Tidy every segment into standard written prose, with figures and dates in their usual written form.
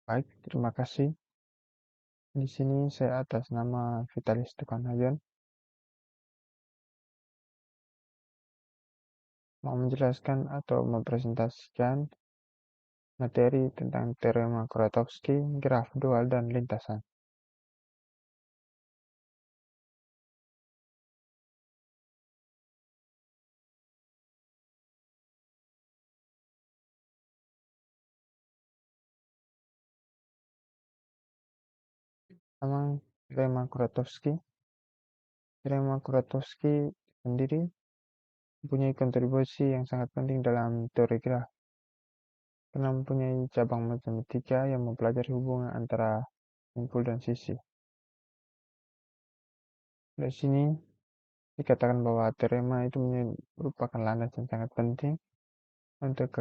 Baik, terima kasih. Di sini saya atas nama Vitalis Tukanayon mau menjelaskan atau mempresentasikan materi tentang teorema Kuratowski, graf dual, dan lintasan. Memang teorema Kuratowski sendiri mempunyai kontribusi yang sangat penting dalam teori graf, karena mempunyai cabang matematika yang mempelajari hubungan antara simpul dan sisi. Di sini dikatakan bahwa teorema itu merupakan landasan yang sangat penting untuk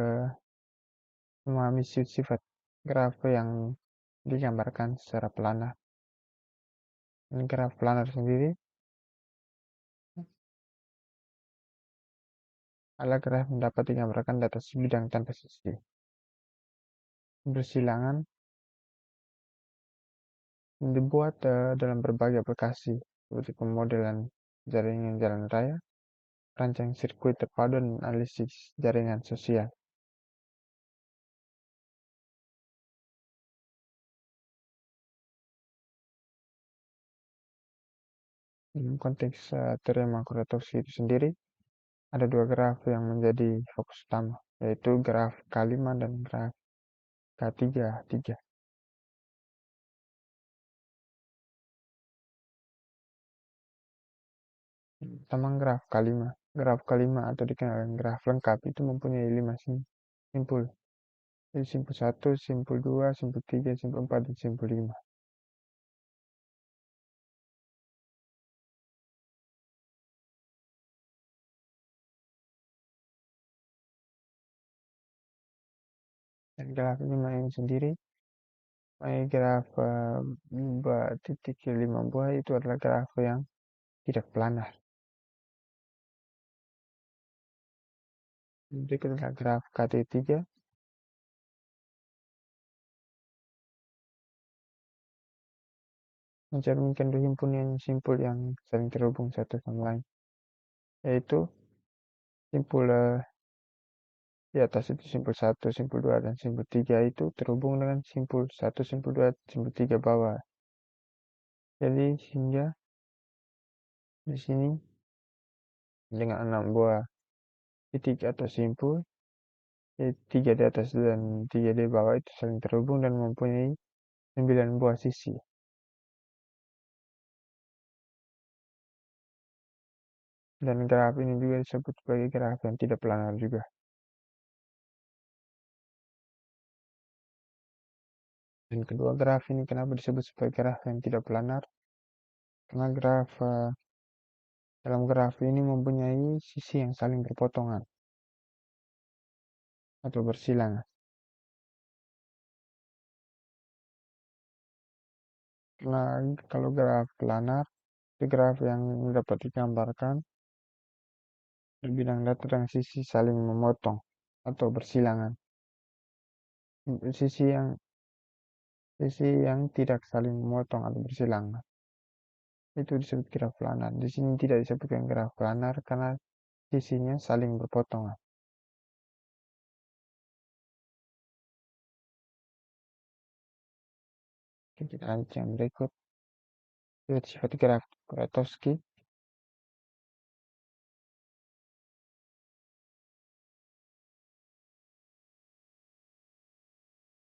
memahami sifat graf yang digambarkan secara planar. Dan graf planar sendiri adalah graf yang dapat digambarkan di atas bidang tanpa sisi, bersilangan, dan dibuat dalam berbagai aplikasi seperti pemodelan jaringan jalan raya, rancang sirkuit terpadu, dan analisis jaringan sosial. Dalam konteks teorema Kuratowski itu sendiri, ada dua graf yang menjadi fokus utama, yaitu graf K5 dan graf K3. Pertama, graf K5. Graf K5 atau dikenal dengan graf lengkap itu mempunyai 5 simpul. Jadi simpul 1, simpul 2, simpul 3, simpul 4, dan simpul 5. Dan graf 5 ini sendiri, graf titik 5 buah itu adalah graf yang tidak planar. Berikut adalah graf KT3. Mencerminkan dua himpunan simpul yang saling terhubung satu sama lain, yaitu simpul di atas itu simpul 1, simpul 2, dan simpul 3 itu terhubung dengan simpul 1, simpul 2, simpul 3 bawah. Jadi sehingga di sini dengan 6 buah titik atau simpul, 3 di atas dan 3 di bawah itu saling terhubung dan mempunyai 9 buah sisi. Dan graf ini juga disebut sebagai graf yang tidak planar juga. Dan kedua graf ini kenapa disebut sebagai graf yang tidak planar? Karena dalam graf ini mempunyai sisi yang saling berpotongan atau bersilangan. Karena kalau graf planar, itu graf yang dapat digambarkan di bidang data dan sisi saling memotong atau bersilangan. Sisi yang tidak saling memotong atau bersilangan itu disebut graf planar. Di sini tidak disebutkan graf planar karena sisinya saling berpotongan. Kita lanjut yang berikut. Sifat graf Kuratowski.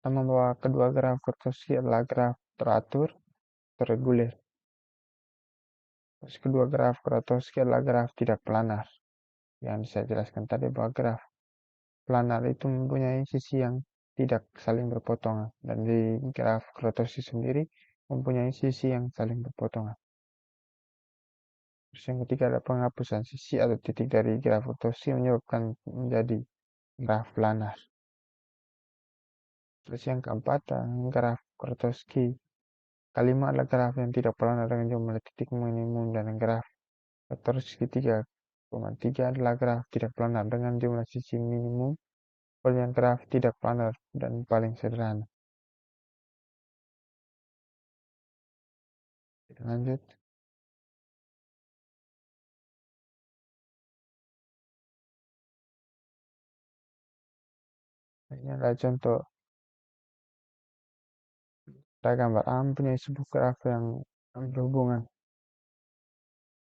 Sama bahwa kedua graf Kuratowski adalah graf teratur, terregulir. Terus kedua graf Kuratowski adalah graf tidak planar. Yang saya jelaskan tadi bahwa graf planar itu mempunyai sisi yang tidak saling berpotongan. Dan di graf Kuratowski sendiri mempunyai sisi yang saling berpotongan. Terus yang ketiga ada penghapusan sisi atau titik dari graf Kuratowski menyebabkan menjadi graf planar. Terus yang keempat, graf Kuratowski K5 adalah graf yang tidak planar dengan jumlah titik minimum, dan graf Kuratowski 3,3 adalah graf tidak planar dengan jumlah sisi minimum. Yang graf tidak planar dan paling sederhana. Lanjut. Ini adalah contoh pada gambar A mempunyai sebuah graf yang berhubungan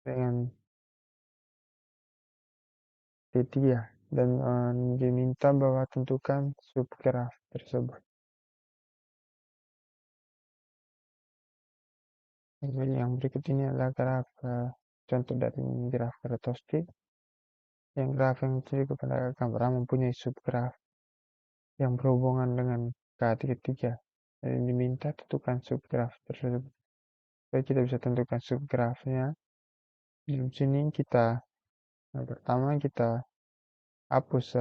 dengan T3 dan diminta bahwa tentukan subgraf tersebut. Jadi yang berikut ini adalah graf contoh dari graf Grotowski. Yang graf yang dituju kepada gambar A mempunyai subgraf yang berhubungan dengan K33. Jadi diminta tentukan subgraf tersebut. Jadi kita bisa tentukan subgrafnya. Di sini yang pertama kita hapus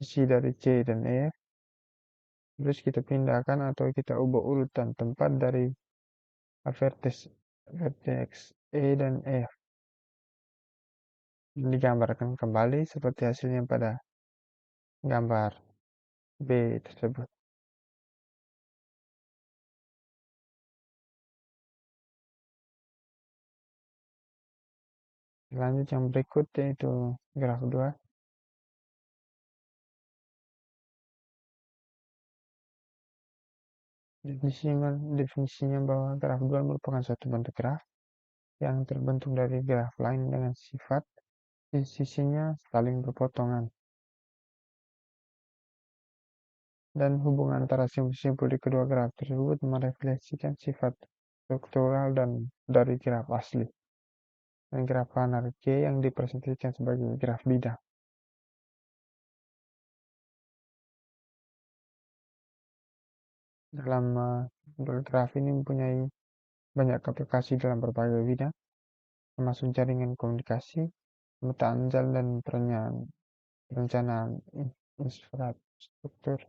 sisi dari C dan E. Terus kita pindahkan atau kita ubah urutan tempat dari vertex E dan F. Digambarkan kembali seperti hasilnya pada gambar B tersebut. Lanjut yang berikut yaitu graf 2. Definisinya bahwa graf 2 merupakan suatu bentuk graf yang terbentuk dari graf lain dengan sifat sisinya saling berpotongan. Dan hubungan antara simpul-simpul di kedua graf tersebut merefleksikan sifat struktural dan dari graf asli. Dan graf planar G yang dipresentasikan sebagai graf bidang. Dalam graf ini mempunyai banyak aplikasi dalam berbagai bidang, termasuk jaringan komunikasi, pemetaan jalan dan perencanaan infrastruktur.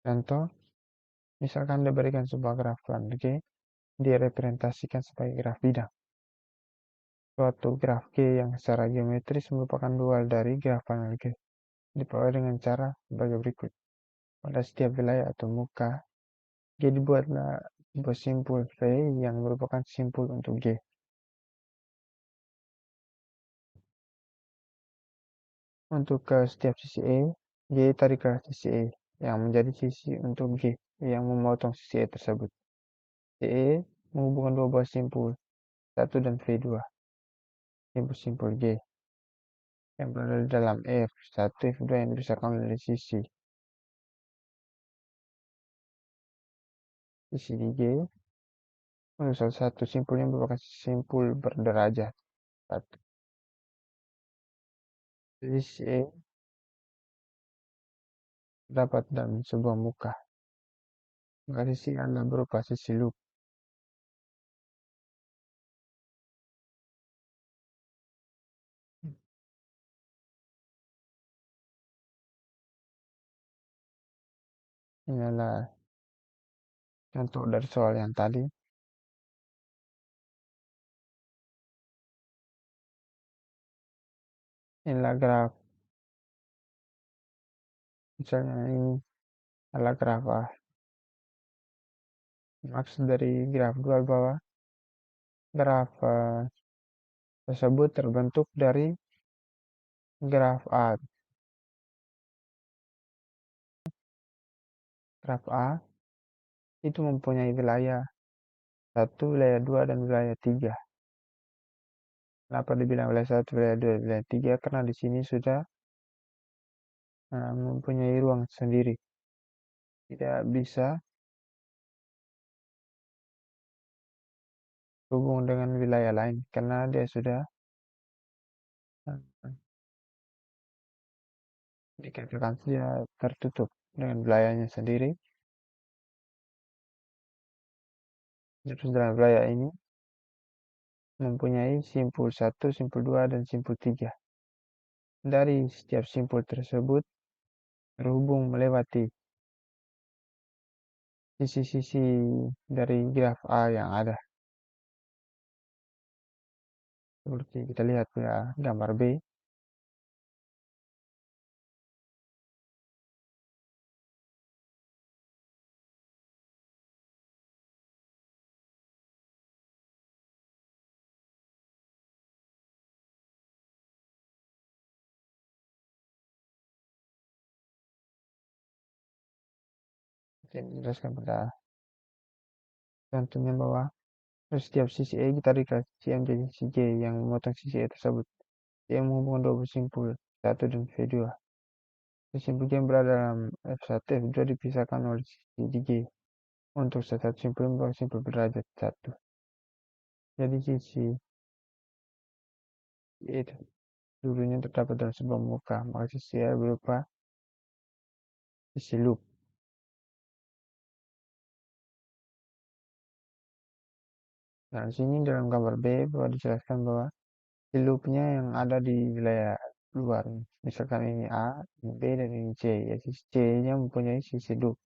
Contoh, misalkan diberikan sebuah graf planar G, direpresentasikan sebagai graf bidang. Suatu graf G yang secara geometris merupakan dual dari graf planar G, diperoleh dengan cara sebagai berikut. Pada setiap wilayah atau muka, G dibuatlah sebuah simpul V yang merupakan simpul untuk G. Untuk ke setiap sisi E, G tarik ke sisi E, yang menjadi sisi untuk G, yang memotong sisi E tersebut. E menghubungkan dua buah simpul, 1 dan V2, simpul-simpul G, yang berada di dalam F, 1 F2 yang dibesarkan dari sisi di G, salah satu simpulnya merupakan simpul berderajat. 1. Sisi E terdapat dalam sebuah muka. Maka sisi adalah berupa sisi loop. Ini adalah contoh dari soal yang tadi. Inilah graf. Misalnya ini adalah graf A. Maksud dari graf 2 bahwa graf tersebut terbentuk dari graf A. Graf A itu mempunyai wilayah 1, wilayah 2, dan wilayah 3. Kenapa dibilang wilayah 1, wilayah 2, wilayah 3? Karena di sini sudah mempunyai ruang sendiri. Tidak bisa hubung dengan wilayah lain karena dia sudah dikatakan sudah tertutup dengan wilayahnya sendiri. Terus dalam wilayah ini mempunyai simpul 1, simpul 2, dan simpul 3. Dari setiap simpul tersebut terhubung melewati sisi-sisi dari graf A yang ada. Seperti kita lihat pada gambar B. dan dijelaskan pada contohnya bahwa setiap sisi E kita tarik sisi M jadi sisi J yang memotong sisi E tersebut. Yang menghubungkan dua buah simpul 1 dan V2. Simpul J yang berada dalam F1, F2 dipisahkan oleh sisi di G. Untuk satu simpul merupakan simpul berderajat 1. Jadi sisi E dulunya terdapat dalam sebuah muka, maka sisi E berupa sisi loop. Nah, di sini dalam gambar B bahwa dijelaskan bahwa si loopnya yang ada di wilayah luar. Misalkan ini A, ini B, dan ini C. Ya, sisi C-nya mempunyai sisi loop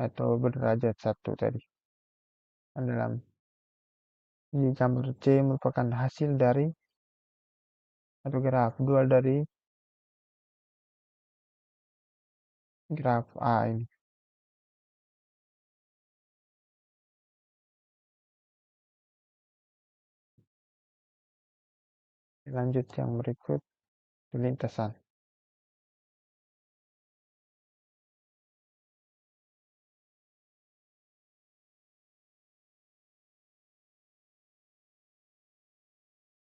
atau berderajat 1 tadi. Dan dalam ini gambar C merupakan hasil dari atau graf dual dari graf A ini. Lanjut yang berikut, lintasan.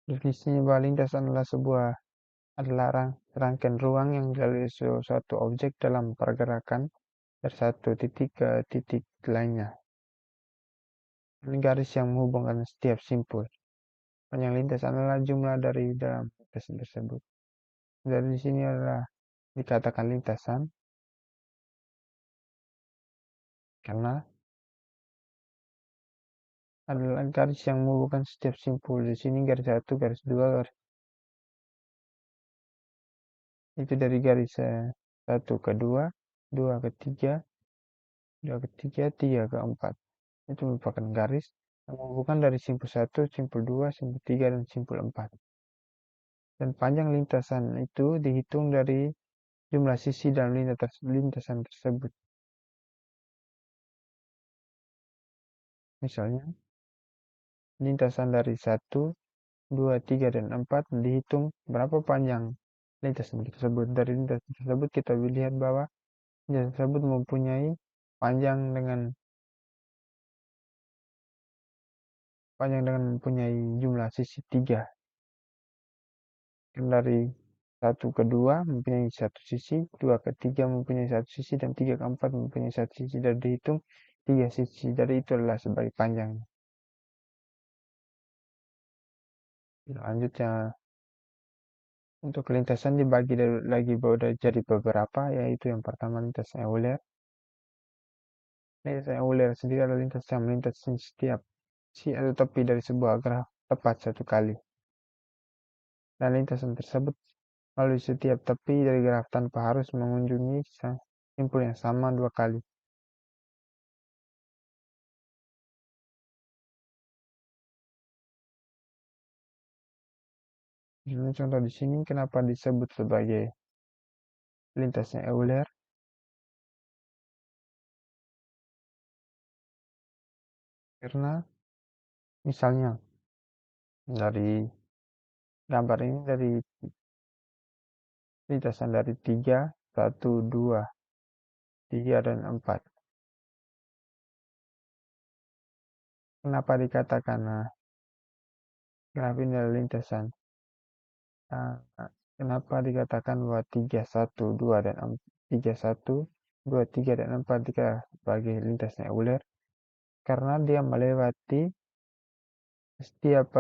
Definisinya bahwa lintasan adalah rangkaian ruang yang dilalui suatu objek dalam pergerakan dari satu titik ke titik lainnya. Ini garis yang menghubungkan setiap simpul. Panjang lintasan adalah jumlah dari dalam lintasan tersebut. Dari di sini adalah dikatakan lintasan karena adalah garis yang menghubungkan setiap simpul. Di sini garis 1, garis 2, garis itu dari garis 1 ke 2, 2 ke 3, 2 ke 3, 3 ke 4. Itu merupakan garis yang menghubungkan dari simpul 1, simpul 2, simpul 3, dan simpul 4. Dan panjang lintasan itu dihitung dari jumlah sisi dalam lintasan tersebut. Misalnya, lintasan dari 1, 2, 3, dan 4 dihitung berapa panjang lintasan tersebut. Dari lintasan tersebut kita lihat bahwa lintasan tersebut mempunyai panjang dengan mempunyai jumlah sisi 3. Dari 1 ke 2 mempunyai satu sisi, 2 ke 3 mempunyai satu sisi, dan 3 ke 4 mempunyai satu sisi. Dan dihitung 3 sisi. Dari itu adalah sebagai panjangnya. Selanjutnya, untuk lintasan dibagi lagi jadi beberapa, yaitu yang pertama lintasan Euler. Lintasan Euler sendiri adalah lintas yang melintasi setiap sisi atau tepi dari sebuah graf tepat satu kali. Dan lintasan tersebut melalui setiap tepi dari graf tanpa harus mengunjungi simpul yang sama 2 kali. Ini contoh di sini kenapa disebut sebagai lintasnya Euler. Karena misalnya dari gambar ini dari lintasan dari 3, 1, 2, 3, dan 4. Kenapa dikatakan graf ini adalah lintasan? Kenapa dikatakan bahwa 3, 1, 2, dan 3, 1, 2, 3, dan 4 sebagai lintasnya Euler? Karena dia melewati setiap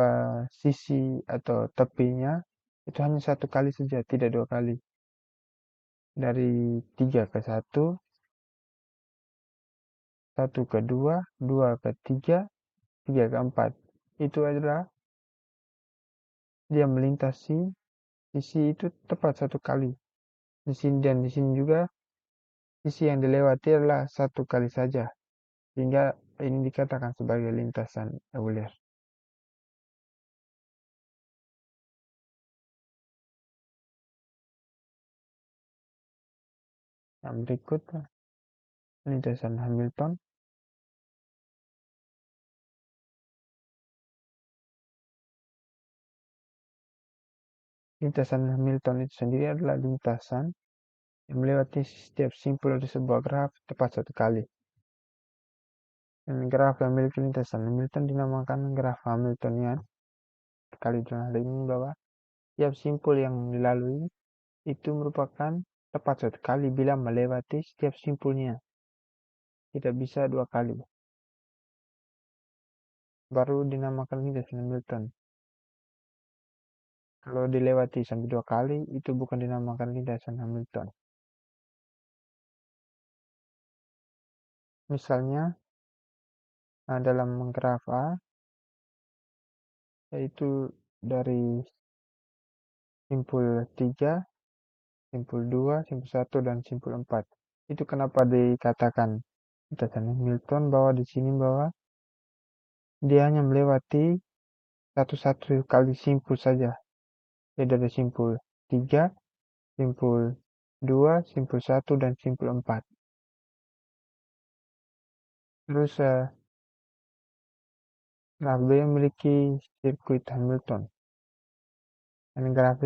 sisi atau tepinya itu hanya satu kali saja, tidak 2 kali. Dari 3 ke 1, 1 ke 2, 2 ke 3, 3 ke 4. Itu adalah dia melintasi sisi itu tepat satu kali. Di sini dan di sini juga sisi yang dilewati adalah satu kali saja. Sehingga ini dikatakan sebagai lintasan Euler. Yang berikut lintasan Hamilton. Lintasan Hamilton itu sendiri adalah lintasan yang melewati setiap simpul dari sebuah graf tepat satu kali. Dan graf yang memiliki lintasan Hamilton dinamakan graf Hamiltonian. Kali dalam hal ini bahwa setiap simpul yang dilalui itu merupakan tepat satu kali bila melewati setiap simpulnya. Tidak bisa dua kali. Baru dinamakan lintasan Hamilton. Kalau dilewati sampai dua kali, itu bukan dinamakan lintasan Hamilton. Misalnya, dalam graf A, yaitu dari simpul 3, simpul 2, simpul 1, dan simpul 4. Itu kenapa dikatakan lintasan Hamilton, bahwa di sini bahwa dia hanya melewati satu-satu kali simpul saja. Jadi dari simpul 3, simpul 2, simpul 1, dan simpul 4. Terus graf B memiliki sirkuit Hamilton. Dan graf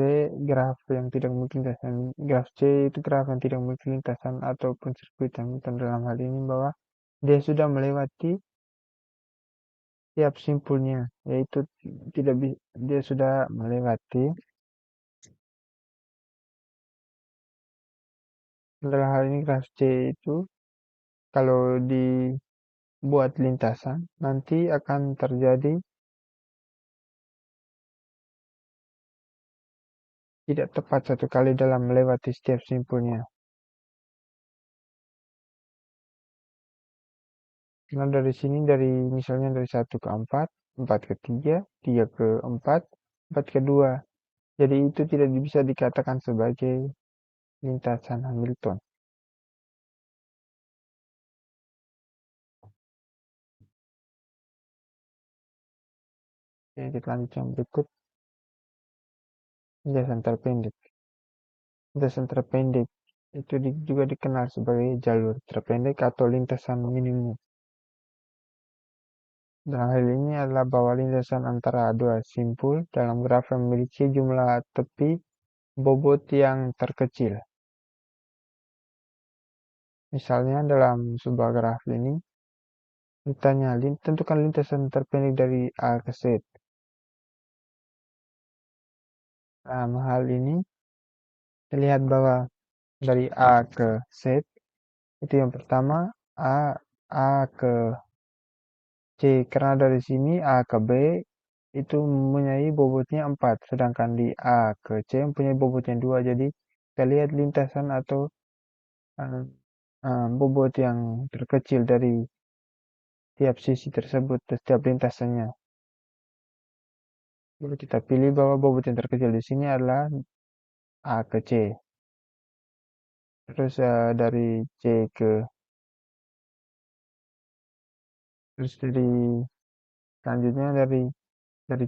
yang tidak memiliki lintasan. Graf C itu graf yang tidak memiliki lintasan ataupun sirkuit Hamilton. Dalam hal ini bahwa dia sudah melewati tiap simpulnya, yaitu dia sudah melewati. Dalam hal ini graf C itu kalau dibuat lintasan nanti akan terjadi tidak tepat satu kali dalam melewati setiap simpulnya. Nah dari sini misalnya dari 1 ke 4, 4 ke 3, 3 ke 4, 4 ke 2. Jadi itu tidak bisa dikatakan sebagai lintasan Hamilton. Oke, kita lanjut yang berikut. Lintasan terpendek. Lintasan terpendek itu juga dikenal sebagai jalur terpendek atau lintasan minimum. Dalam hal ini adalah bahwa lintasan antara dua simpul dalam graf yang memiliki jumlah tepi bobot yang terkecil. Misalnya dalam sebuah graf ini, ditanya tentukan lintasan terpendek dari A ke Z. Dalam hal ini, terlihat bahwa dari A ke Z, itu yang pertama, A ke C, karena dari sini A ke B itu mempunyai bobotnya 4, sedangkan di A ke C mempunyai bobotnya 2, jadi kita lihat lintasan atau bobot yang terkecil dari tiap sisi tersebut, setiap lintasannya. Lalu kita pilih bahwa bobot yang terkecil di sini adalah A ke C. Terus dari C ke terus selanjutnya dari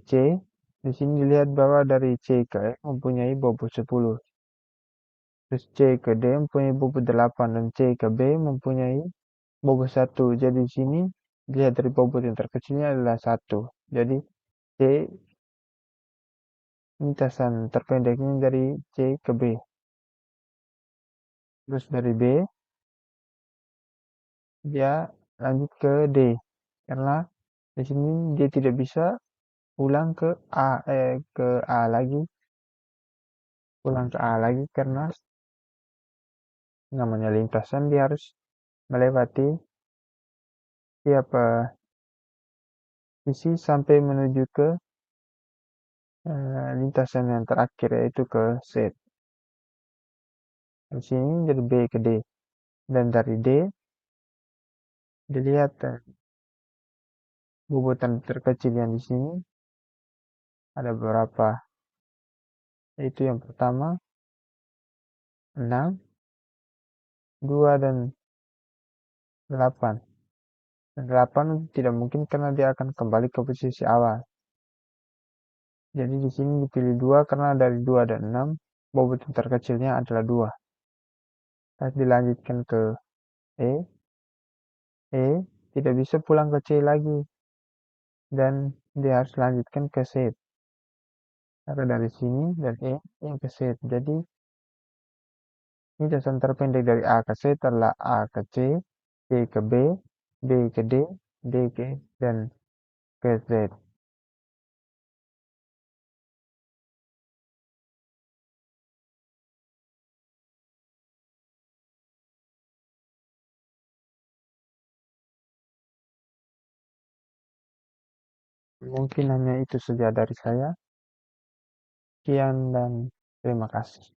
C di sini dilihat bahwa dari C ke F mempunyai bobot 10. Terus C ke D mempunyai bobot 8 dan C ke B mempunyai bobot 1. Jadi di sini dilihat dari bobot yang terkecilnya adalah 1. Jadi C lintasan terpendeknya dari C ke B. Terus dari B dia lanjut ke D. Karena di sini dia tidak bisa pulang ke A lagi, pulang ke A lagi karena namanya lintasan dia harus melewati tiap sisi sampai menuju ke lintasan yang terakhir yaitu ke Z. Di sini dari B ke D dan dari D dilihat bobotan terkecil yang di sini ada beberapa, yaitu yang pertama 6, 2 dan 8. Dan 8 tidak mungkin karena dia akan kembali ke posisi awal. Jadi di sini dipilih 2 karena dari 2 dan 6 bobot yang terkecilnya adalah 2. Terus dilanjutkan ke E. E tidak bisa pulang ke C lagi dan dia harus lanjutkan ke Z. Karena dari sini dan E yang ke Z. Jadi Ini jasan terpendek dari A ke C adalah A ke C, C ke B ke D ke dan ke Z. Mungkin hanya itu saja dari saya. Sekian dan terima kasih.